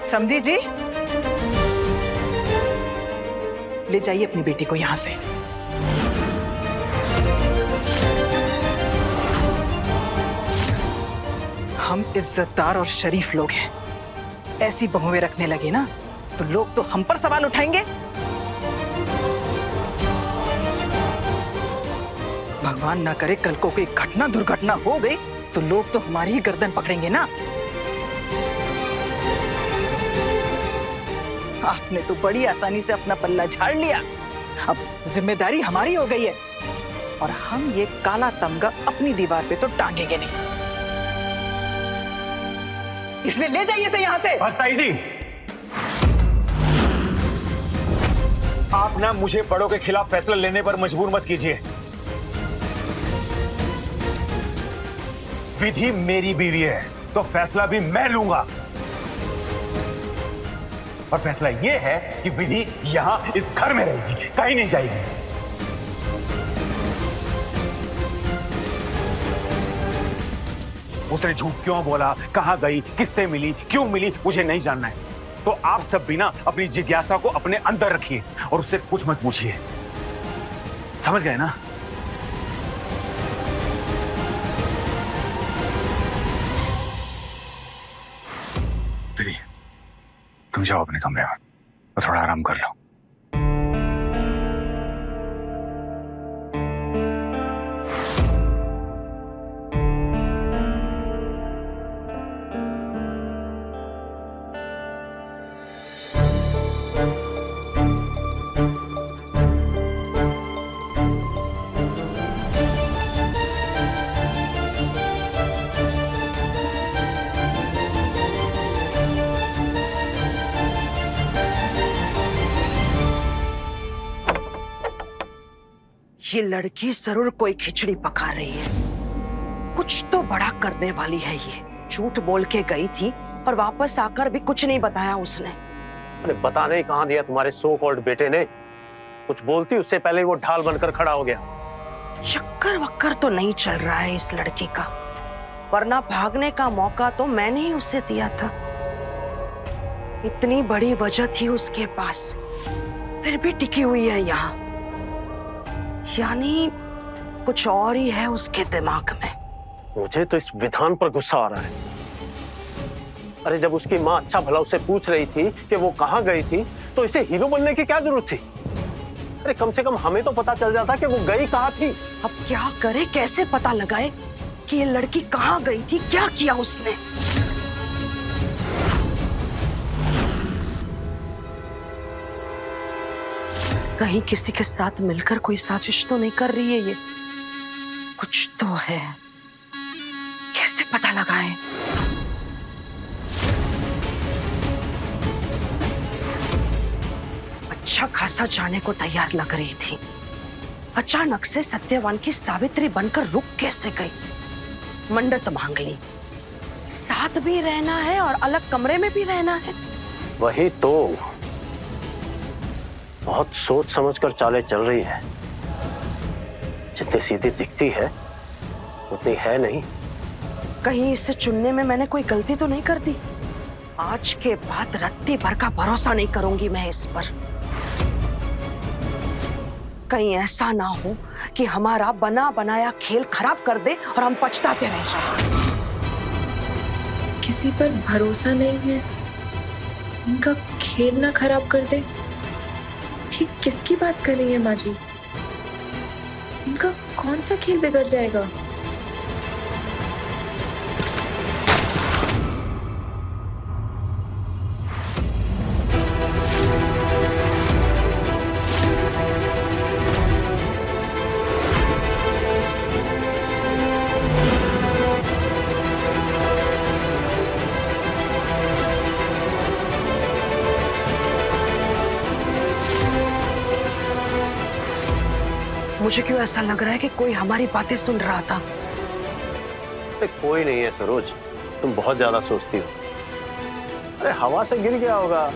समधी जी, ले जाइए अपनी बेटी को यहां से। हम इज्जतदार और शरीफ लोग हैं, ऐसी बहुएं रखने लगे ना तो लोग तो हम पर सवाल उठाएंगे। भगवान ना करे कल को कोई घटना दुर्घटना हो गई तो लोग तो हमारी ही गर्दन पकड़ेंगे ना। आपने तो बड़ी आसानी से अपना पल्ला झाड़ लिया, अब जिम्मेदारी हमारी हो गई है और हम ये काला तमगा अपनी दीवार पे तो टांगेंगे नहीं। इसलिए ले जाइए इसे यहां से। बस ताई जी, आप ना मुझे बड़ों के खिलाफ फैसला लेने पर मजबूर मत कीजिए। विधि मेरी बीवी है तो फैसला भी मैं लूंगा, और फैसला यह है कि विधि यहां इस घर में रहेगी, कहीं नहीं जाएगी। उसने झूठ क्यों बोला, कहां गई, किससे मिली, क्यों मिली, मुझे नहीं जानना है। तो आप सब भी ना अपनी जिज्ञासा को अपने अंदर रखिए और उससे कुछ मत पूछिए, समझ गए ना? विधि, तुम जाओ अपने कमरे में और थोड़ा आराम कर लो। ये लड़की जरूर कोई खिचड़ी पका रही है। कुछ तो बड़ा करने वाली है ये। झूठ बोल के गई थी और वापस आकर भी कुछ नहीं बताया उसने। अरे बताने ही कहाँ दिया तुम्हारे सो कॉल्ड बेटे ने। कुछ बोलती उससे पहले ही वो ढाल बनकर खड़ा हो गया। चक्कर वक्कर तो नहीं चल रहा है इस लड़की का, वरना भागने का मौका तो मैंने ही उसे दिया था। इतनी बड़ी वजह थी उसके पास, फिर भी टिकी हुई है यहाँ। यानी कुछ और ही है उसके दिमाग में। मुझे तो इस विधान पर गुस्सा आ रहा है। अरे जब उसकी माँ अच्छा भला उससे पूछ रही थी कि वो कहाँ गई थी, तो इसे हीरो बनने की क्या जरूरत थी? अरे कम से कम हमें तो पता चल जाता कि वो गई कहाँ थी। अब क्या करे, कैसे पता लगाए कि ये लड़की कहाँ गई थी, क्या किया उसने? कहीं किसी के साथ मिलकर कोई साजिश तो नहीं कर रही है ये? कुछ तो है, कैसे पता लगाए? अच्छा खासा जाने को तैयार लग रही थी, अचानक से सत्यवान की सावित्री बनकर रुक कैसे गई? मन्नत मांग ली, साथ भी रहना है और अलग कमरे में भी रहना है। वही तो, बहुत सोच समझकर चालें चल रही है। जितनी सीधी दिखती है उतनी है नहीं। कहीं इसे चुनने में मैंने कोई गलती तो नहीं कर दी? आज के बाद रत्ती भर का भरोसा नहीं करूंगी मैं इस पर। कहीं ऐसा ना हो कि हमारा बना बनाया खेल खराब कर दे और हम पछताते रह जाएं। किसी पर भरोसा नहीं है, इनका खेल ना खराब कर दे। ठीक किसकी बात कर रही है माँ जी? इनका कौन सा खेल बिगड़ जाएगा? मुझे क्यों ऐसा लग रहा है कि कोई हमारी बातें सुन रहा था? अरे कोई नहीं है सरोज, तुम बहुत ज्यादा सोचती हो। अरे हवा से गिर गया होगा।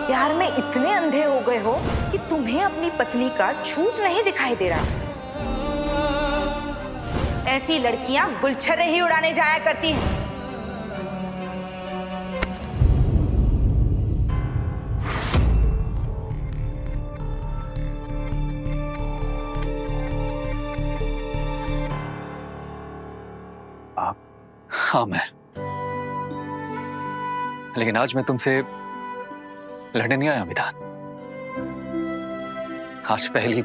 प्यार में इतने अंधे हो गए हो कि तुम्हें अपनी पत्नी का झूठ नहीं दिखाई दे रहा। ऐसी लड़कियां गुलछर्रे ही उड़ाने जाया करती हैं। आप? हाँ मैं, लेकिन आज मैं तुमसे लड़ने नहीं आया विधान। आज पहली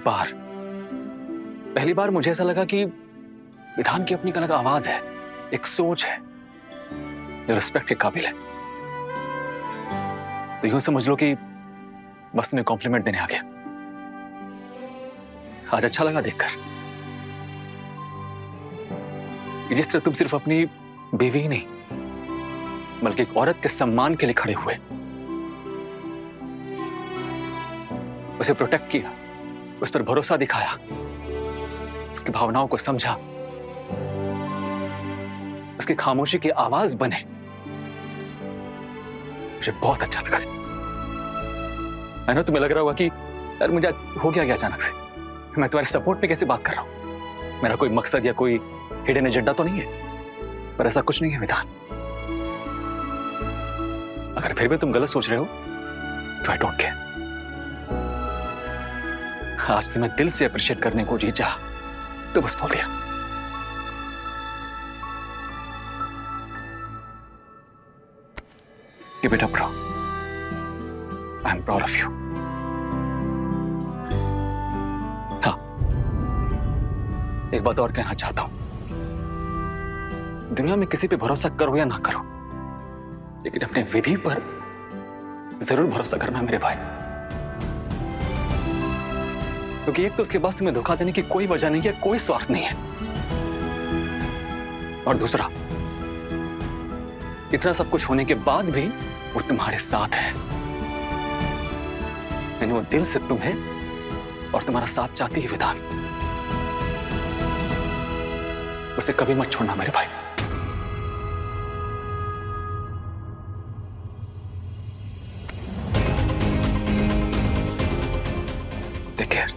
बार मुझे ऐसा लगा कि विधान की अपनी एक अलग आवाज है, एक सोच है जो रिस्पेक्ट के काबिल है। तो यूं समझ लो कि बस में कॉम्प्लीमेंट देने आ गया। आज अच्छा लगा देखकर कि जिस तरह तुम सिर्फ अपनी बीवी ही नहीं बल्कि एक औरत के सम्मान के लिए खड़े हुए, उसे प्रोटेक्ट किया, उस पर भरोसा दिखाया, उसकी भावनाओं को समझा, उसकी खामोशी की आवाज बने। मुझे बहुत अच्छा लगा। मैं ना तुम्हें लग रहा होगा कि यार मुझे हो गया अचानक से, मैं तुम्हारे सपोर्ट में कैसे बात कर रहा हूं। मेरा कोई मकसद या कोई हिडन एजेंडा तो नहीं है, पर ऐसा कुछ नहीं है विधान। अगर फिर भी तुम गलत सोच रहे हो तो आई डोंट केयर। आज तुम्हें दिल से अप्रिशिएट करने को जी चाहा तो बस बोल दिया। Give it up, bro. I'm proud of you. हाँ, एक बात और कहना चाहता हूं। दुनिया में किसी पे भरोसा करो या ना करो, लेकिन अपने विधि पर जरूर भरोसा करना मेरे भाई, क्योंकि एक तो उसके पास तुम्हें धोखा देने की कोई वजह नहीं है, कोई स्वार्थ नहीं है, और दूसरा इतना सब कुछ होने के बाद भी वो तुम्हारे साथ है। यानी वो दिल से तुम्हें और तुम्हारा साथ चाहती है विधान। उसे कभी मत छोड़ना मेरे भाई। Take care.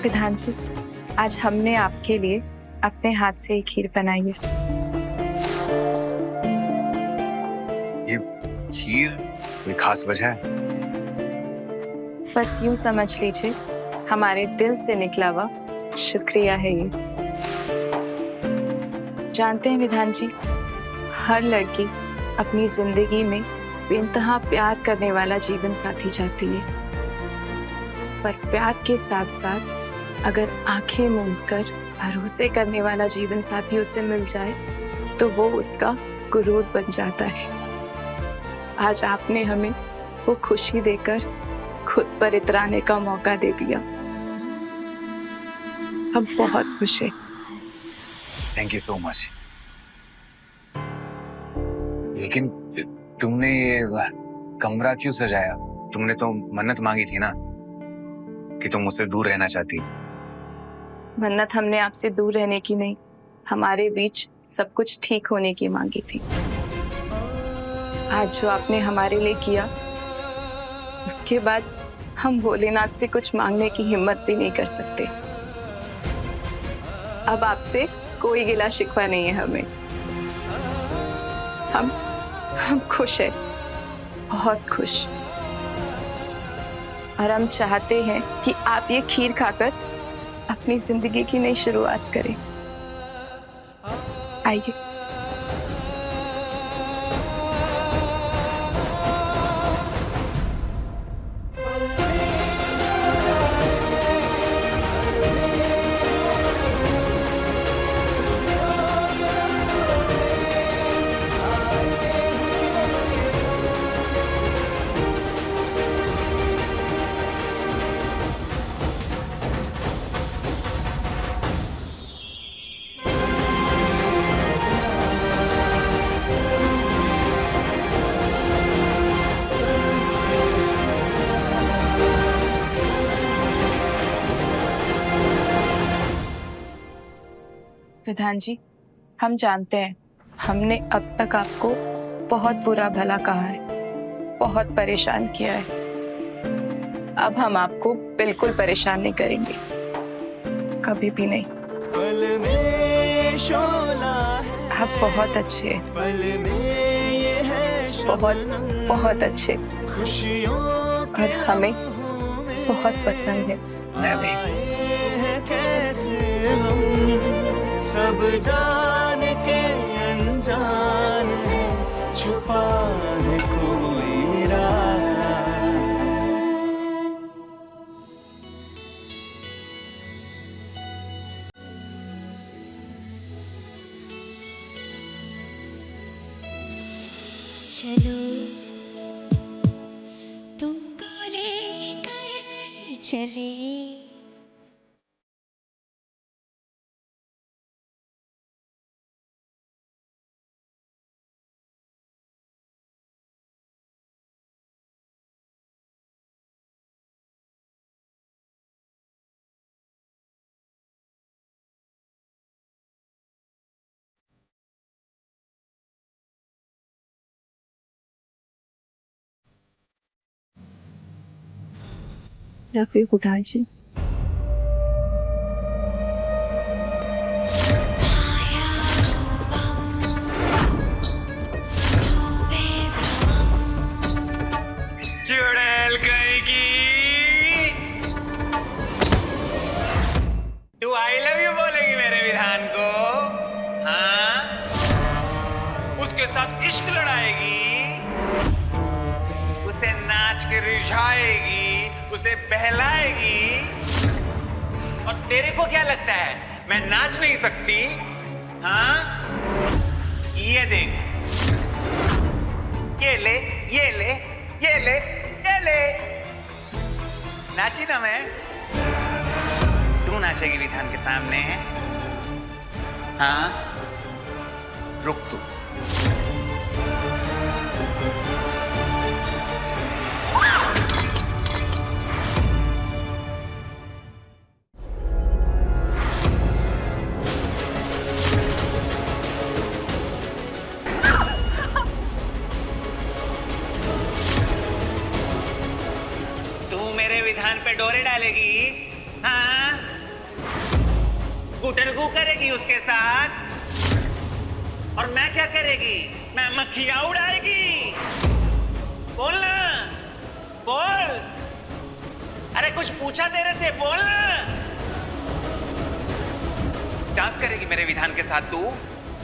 विधान जी, आज हमने आपके लिए अपने हाथ से एक खीर बनाई है। ये खीर कोई खास वजह है? बस यूं समझ लीजिए, हमारे दिल से निकला हुआ शुक्रिया है ये। जानते हैं विधान जी, हर लड़की अपनी जिंदगी में बेइंतहा प्यार करने वाला जीवन साथी चाहती है, पर प्यार के साथ साथ अगर आंखें मूंद कर भरोसे करने वाला जीवन साथी उसे मिल जाए तो वो उसका गुरूर बन जाता है। आज आपने हमें वो खुशी देकर खुद पर इतराने का मौका दे दिया। हम बहुत खुश हैं। Thank you so much. लेकिन तुमने ये कमरा क्यों सजाया? तुमने तो मन्नत मांगी थी ना कि तुम मुझसे दूर रहना चाहती। मन्नत हमने आपसे दूर रहने की नहीं, हमारे बीच सब कुछ ठीक होने की मांगी थी। आज जो आपने हमारे लिए किया, उसके बाद हम भोलेनाथ से कुछ मांगने की हिम्मत भी नहीं कर सकते। अब आपसे कोई गिला शिकवा नहीं है हमें। हम खुश हैं, बहुत खुश। और हम चाहते हैं कि आप ये खीर खाकर अपनी जिंदगी की नई शुरुआत करें। आइए। विधान जी, हम जानते हैं हमने अब तक आपको बहुत बुरा भला कहा है, बहुत परेशान किया है। अब हम आपको बिल्कुल परेशान नहीं करेंगे, कभी भी नहीं। आप बहुत अच्छे हैं, बहुत बहुत अच्छे, और हमें बहुत पसंद है। मैं भी। सब जान के अनजान है, छुपा है कोई राज। चलो तुमको लेकर चले। या फिर खुदाई जी। चुड़ैल कहीं की तू आई लव यू बोलेगी मेरे विधान को? हाँ, उसके साथ इश्क लड़ाएगी, उसे नाच के रिझाएगी, उसे बहलाएगी। और तेरे को क्या लगता है मैं नाच नहीं सकती? हाँ, ये देख, ये ले, ये ले, ये ले, ये ले। नाची ना मैं? तू नाचेगी विधान के सामने? हाँ, रुक तू। विधान पे डोरे डालेगी? हाँ, गुटरगू करेगी उसके साथ? और मैं क्या करेगी? मैं मक्खियां उड़ाएगी? बोल ना, बोल। अरे कुछ पूछा तेरे से, बोल ना। डांस करेगी मेरे विधान के साथ तू?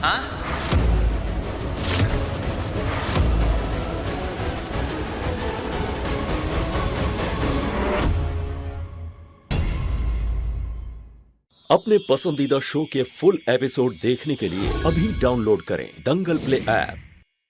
हाँ, अपने पसंदीदा शो के फुल एपिसोड देखने के लिए अभी डाउनलोड करें दंगल प्ले ऐप।